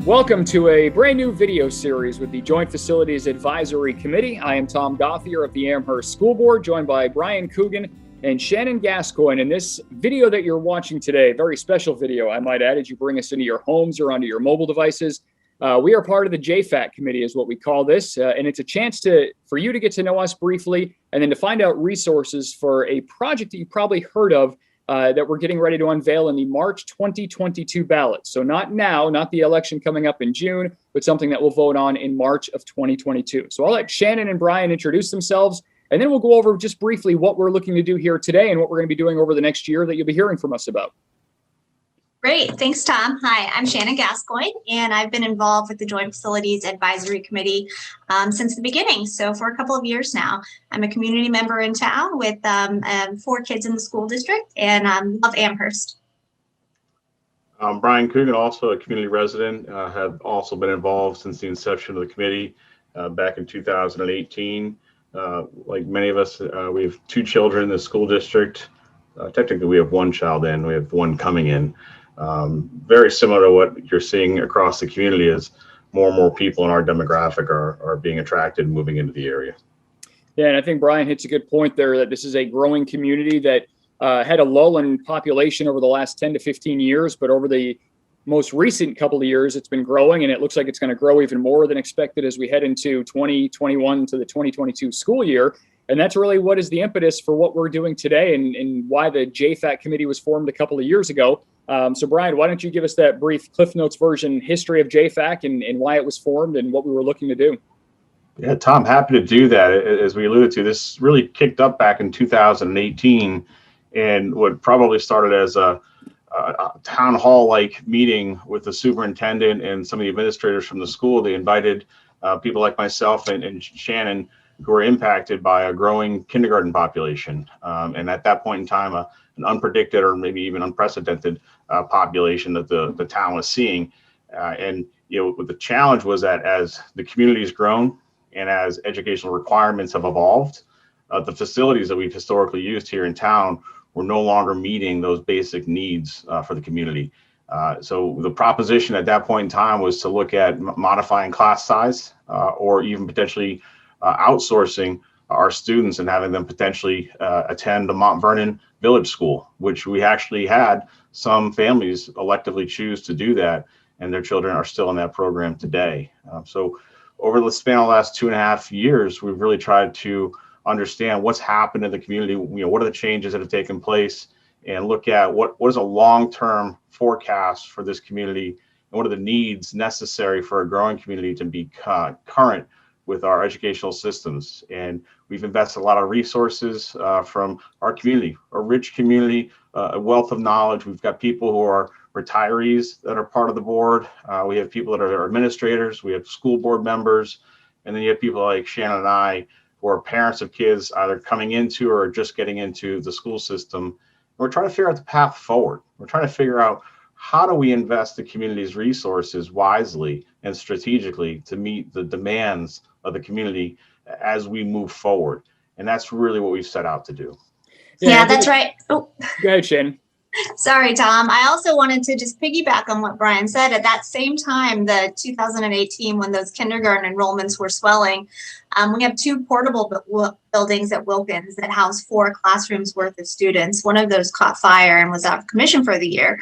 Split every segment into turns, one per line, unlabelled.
Welcome to a brand new video series with the Joint Facilities Advisory Committee. I am Tom Gothier of the Amherst School Board, joined by Brian Coogan and Shannon Gascoigne. In this video that you're watching today, very special video, I might add, as you bring us into your homes or onto your mobile devices. We are part of the JFAC committee is what we call this, and it's a chance for you to get to know us briefly and then to find out resources for a project that you probably heard of that we're getting ready to unveil in the March 2022 ballot. So not now, not the election coming up in June, but something that we'll vote on in March of 2022. So I'll let Shannon and Brian introduce themselves, and then we'll go over just briefly what we're looking to do here today and what we're going to be doing over the next year that you'll be hearing from us about.
Great. Thanks, Tom. Hi, I'm Shannon Gascoigne, and I've been involved with the Joint Facilities Advisory Committee since the beginning. So for a couple of years now, I'm a community member in town with 4 kids in the school district, and love Amherst.
I'm Brian Coogan, also a community resident, have also been involved since the inception of the committee back in 2018. Like many of us, we have 2 children in the school district. Technically, we have 1 child in, we have 1 coming in. Very similar to what you're seeing across the community is more and more people in our demographic are being attracted and moving into the area.
Yeah, and I think Brian hits a good point there that this is a growing community that had a lull in population over the last 10 to 15 years, but over the most recent couple of years, it's been growing, and it looks like it's going to grow even more than expected as we head into 2021 to the 2022 school year. And that's really what is the impetus for what we're doing today and why the JFAC committee was formed a couple of years ago. So Brian, why don't you give us that brief Cliff Notes version history of JFAC and why it was formed and what we were looking to do?
Yeah, Tom, happy to do that. As we alluded to, this really kicked up back in 2018 and what probably started as a town hall-like meeting with the superintendent and some of the administrators from the school. They invited people like myself and Shannon who were impacted by a growing kindergarten population. And at that point in time, an unpredicted or maybe even unprecedented population that the town was seeing. And the challenge was that as the community's grown and as educational requirements have evolved, the facilities that we've historically used here in town were no longer meeting those basic needs for the community. So the proposition at that point in time was to look at modifying class size or even potentially outsourcing our students and having them potentially attend the Mount Vernon Village School, which we actually had some families electively choose to do that, and their children are still in that program today. So over the span of the last 2.5 years, we've really tried to understand what's happened in the community, what are the changes that have taken place, and look at what is a long-term forecast for this community, and what are the needs necessary for a growing community to be current with our educational systems. And we've invested a lot of resources from our community, a rich community, a wealth of knowledge. We've got people who are retirees that are part of the board. We have people that are administrators. We have school board members. And then you have people like Shannon and I who are parents of kids either coming into or just getting into the school system. And we're trying to figure out the path forward. We're trying to figure out how do we invest the community's resources wisely and strategically to meet the demands of the community as we move forward. And that's really what we've set out to do.
Yeah, that's right. Oh,
go ahead, Shannon.
Sorry, Tom. I also wanted to just piggyback on what Brian said. At that same time, the 2018, when those kindergarten enrollments were swelling, we have 2 portable buildings at Wilkins that house 4 classrooms worth of students. One of those caught fire and was out of commission for the year,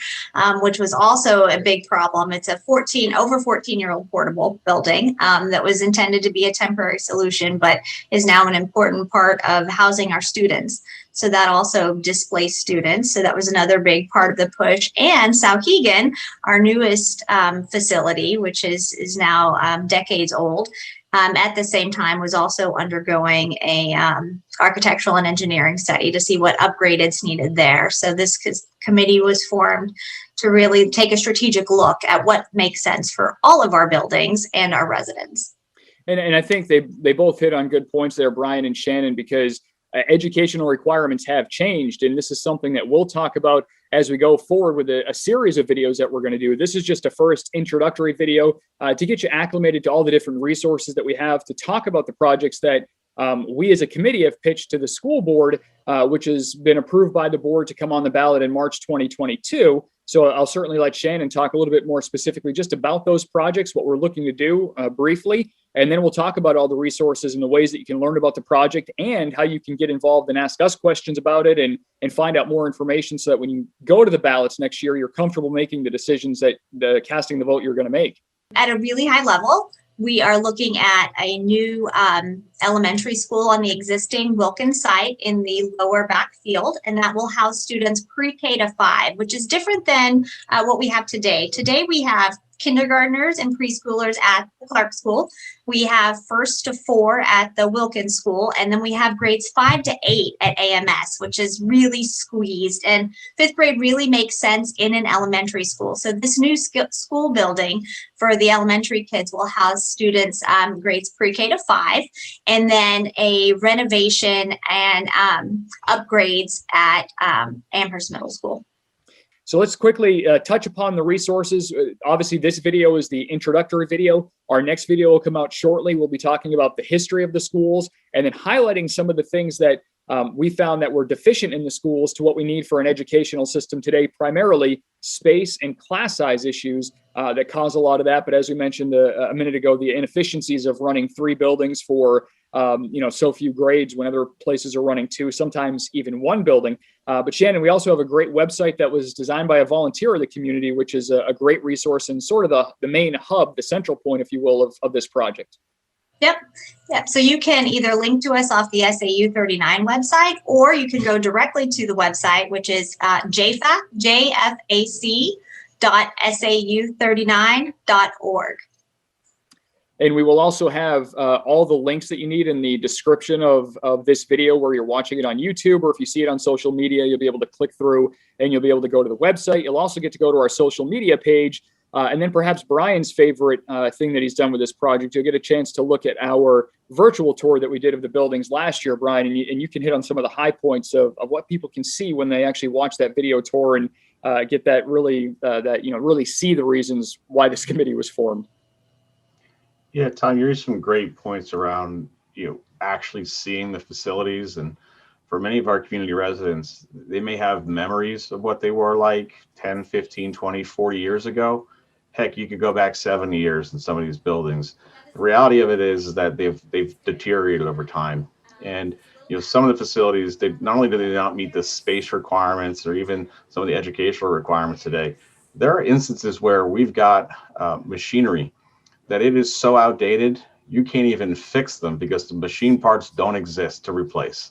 which was also a big problem. It's a over 14-year-old portable building that was intended to be a temporary solution, but is now an important part of housing our students. So that also displaced students. So that was another big part of the push. And Sauhegan, our newest facility, which is now decades old, at the same time was also undergoing a architectural and engineering study to see what upgrades needed there. So this committee was formed to really take a strategic look at what makes sense for all of our buildings and our residents.
And I think they both hit on good points there, Brian and Shannon, because educational requirements have changed. And this is something that we'll talk about as we go forward with a series of videos that we're going to do. This is just a first introductory video to get you acclimated to all the different resources that we have to talk about the projects that we as a committee have pitched to the school board, which has been approved by the board to come on the ballot in March 2022. So I'll certainly let Shannon talk a little bit more specifically just about those projects, what we're looking to do briefly. And then we'll talk about all the resources and the ways that you can learn about the project and how you can get involved and ask us questions about it and find out more information so that when you go to the ballots next year, you're comfortable making the decisions that casting the vote you're going to make.
At a really high level, we are looking at a new elementary school on the existing Wilkins site in the lower backfield, and that will house students pre-K to 5, which is different than what we have today. Today, we have kindergartners and preschoolers at the Clark School. We have 1st to 4 at the Wilkins School, and then we have grades 5 to 8 at AMS, which is really squeezed. And 5th grade really makes sense in an elementary school. So this new school building for the elementary kids will house students grades pre-K to 5, and then a renovation and upgrades at Amherst Middle School.
So let's quickly touch upon the resources. Obviously, this video is the introductory video. Our next video will come out shortly. We'll be talking about the history of the schools and then highlighting some of the things that we found that were deficient in the schools to what we need for an educational system today, primarily space and class size issues that cause a lot of that. But as we mentioned a minute ago, the inefficiencies of running 3 buildings for so few grades when other places are running 2, sometimes even 1 building. But Shannon, we also have a great website that was designed by a volunteer of the community, which is a great resource and sort of the main hub, the central point, if you will, of this project.
Yep. So you can either link to us off the SAU 39 website, or you can go directly to the website, which is JFAC, JFAC.sau39.org.
And we will also have all the links that you need in the description of this video where you're watching it on YouTube, or if you see it on social media, you'll be able to click through and you'll be able to go to the website. You'll also get to go to our social media page. And then perhaps Brian's favorite thing that he's done with this project, you'll get a chance to look at our virtual tour that we did of the buildings last year, Brian, and you can hit on some of the high points of what people can see when they actually watch that video tour and get that really see the reasons why this committee was formed.
Yeah, Tom, you raised some great points around, actually seeing the facilities. And for many of our community residents, they may have memories of what they were like 10, 15, 20, 40 years ago. Heck, you could go back 70 years in some of these buildings. The reality of it is that they've deteriorated over time. And some of the facilities, not only do they not meet the space requirements or even some of the educational requirements today, there are instances where we've got machinery that it is so outdated, you can't even fix them because the machine parts don't exist to replace.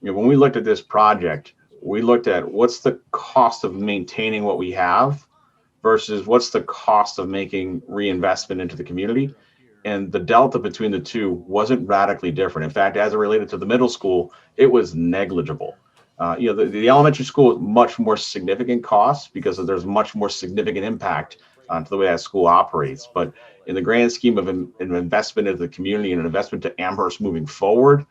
When we looked at this project, we looked at what's the cost of maintaining what we have versus what's the cost of making reinvestment into the community. And the delta between the two wasn't radically different. In fact, as it related to the middle school, it was negligible. The elementary school is much more significant cost because there's much more significant impact to the way that school operates. But in the grand scheme of an investment into the community and an investment to Amherst moving forward,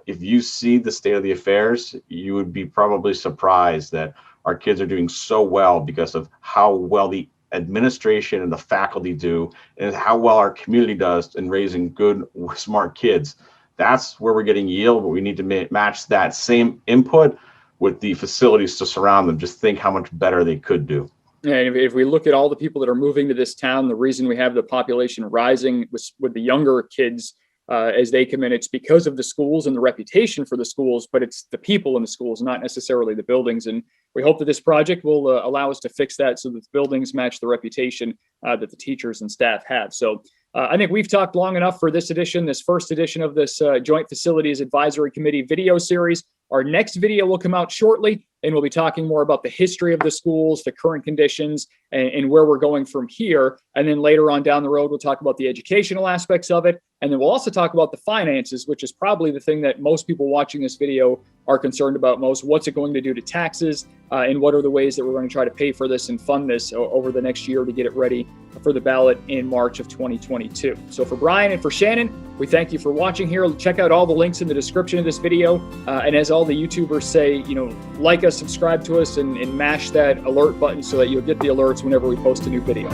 if you see the state of the affairs, you would be probably surprised that our kids are doing so well because of how well the administration and the faculty do and how well our community does in raising good, smart kids. That's where we're getting yield, but we need to match that same input with the facilities to surround them. Just think how much better they could do.
And if we look at all the people that are moving to this town, the reason we have the population rising with the younger kids as they come in, it's because of the schools and the reputation for the schools, but it's the people in the schools, not necessarily the buildings. And we hope that this project will allow us to fix that so that the buildings match the reputation that the teachers and staff have. So I think we've talked long enough for this first edition of this Joint Facilities Advisory Committee video series. Our next video will come out shortly, and we'll be talking more about the history of the schools, the current conditions, and where we're going from here. And then later on down the road, we'll talk about the educational aspects of it. And then we'll also talk about the finances, which is probably the thing that most people watching this video are concerned about most. What's it going to do to taxes? And what are the ways that we're going to try to pay for this and fund this over the next year to get it ready for the ballot in March of 2022. So for Brian and for Shannon, we thank you for watching here. Check out all the links in the description of this video. And as all the YouTubers say, like us, subscribe to us, and mash that alert button so that you'll get the alerts whenever we post a new video.